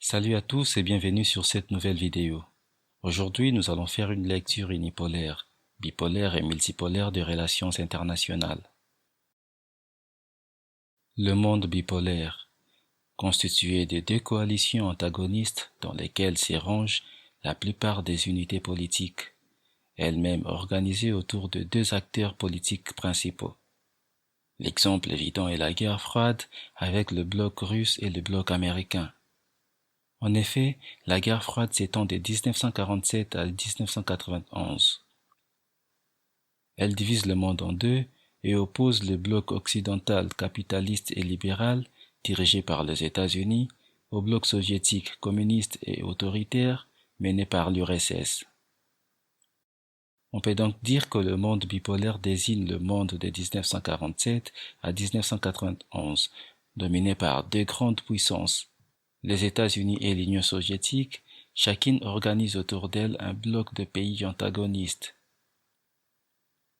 Salut à tous et bienvenue sur cette nouvelle vidéo. Aujourd'hui, nous allons faire une lecture unipolaire, bipolaire et multipolaire de relations internationales. Le monde bipolaire, constitué de deux coalitions antagonistes dans lesquelles s'érangent la plupart des unités politiques, elles-mêmes organisées autour de deux acteurs politiques principaux. L'exemple évident est la guerre froide avec le bloc russe et le bloc américain. En effet, la guerre froide s'étend de 1947 à 1991. Elle divise le monde en deux et oppose le bloc occidental capitaliste et libéral, dirigé par les États-Unis, au bloc soviétique communiste et autoritaire, mené par l'URSS. On peut donc dire que le monde bipolaire désigne le monde de 1947 à 1991, dominé par deux grandes puissances, les États-Unis et l'Union soviétique, chacune organise autour d'elle un bloc de pays antagonistes.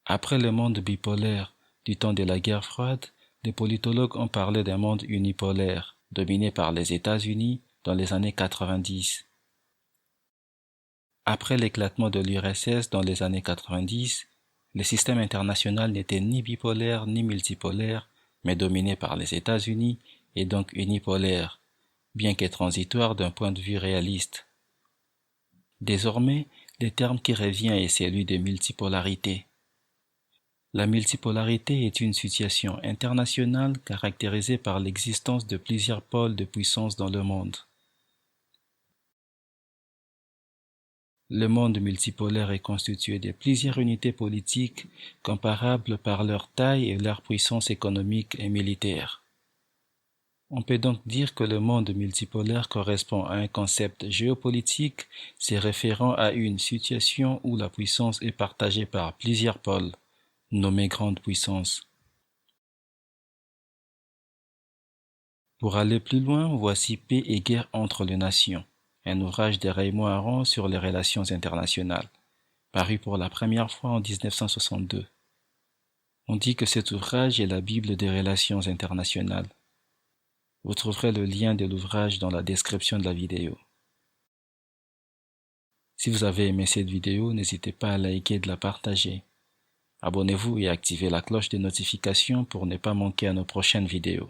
Après le monde bipolaire du temps de la guerre froide, les politologues ont parlé d'un monde unipolaire, dominé par les États-Unis dans les années 90. Après l'éclatement de l'URSS dans les années 90, le système international n'était ni bipolaire ni multipolaire, mais dominé par les États-Unis et donc unipolaire, bien que transitoire d'un point de vue réaliste. Désormais, le terme qui revient est celui de multipolarité. La multipolarité est une situation internationale caractérisée par l'existence de plusieurs pôles de puissance dans le monde. Le monde multipolaire est constitué de plusieurs unités politiques comparables par leur taille et leur puissance économique et militaire. On peut donc dire que le monde multipolaire correspond à un concept géopolitique se référant à une situation où la puissance est partagée par plusieurs pôles, nommés grandes puissances. Pour aller plus loin, voici Paix et guerre entre les nations, un ouvrage de Raymond Aron sur les relations internationales, paru pour la première fois en 1962. On dit que cet ouvrage est la Bible des relations internationales. Vous trouverez le lien de l'ouvrage dans la description de la vidéo. Si vous avez aimé cette vidéo, n'hésitez pas à liker et de la partager. Abonnez-vous et activez la cloche de notification pour ne pas manquer à nos prochaines vidéos.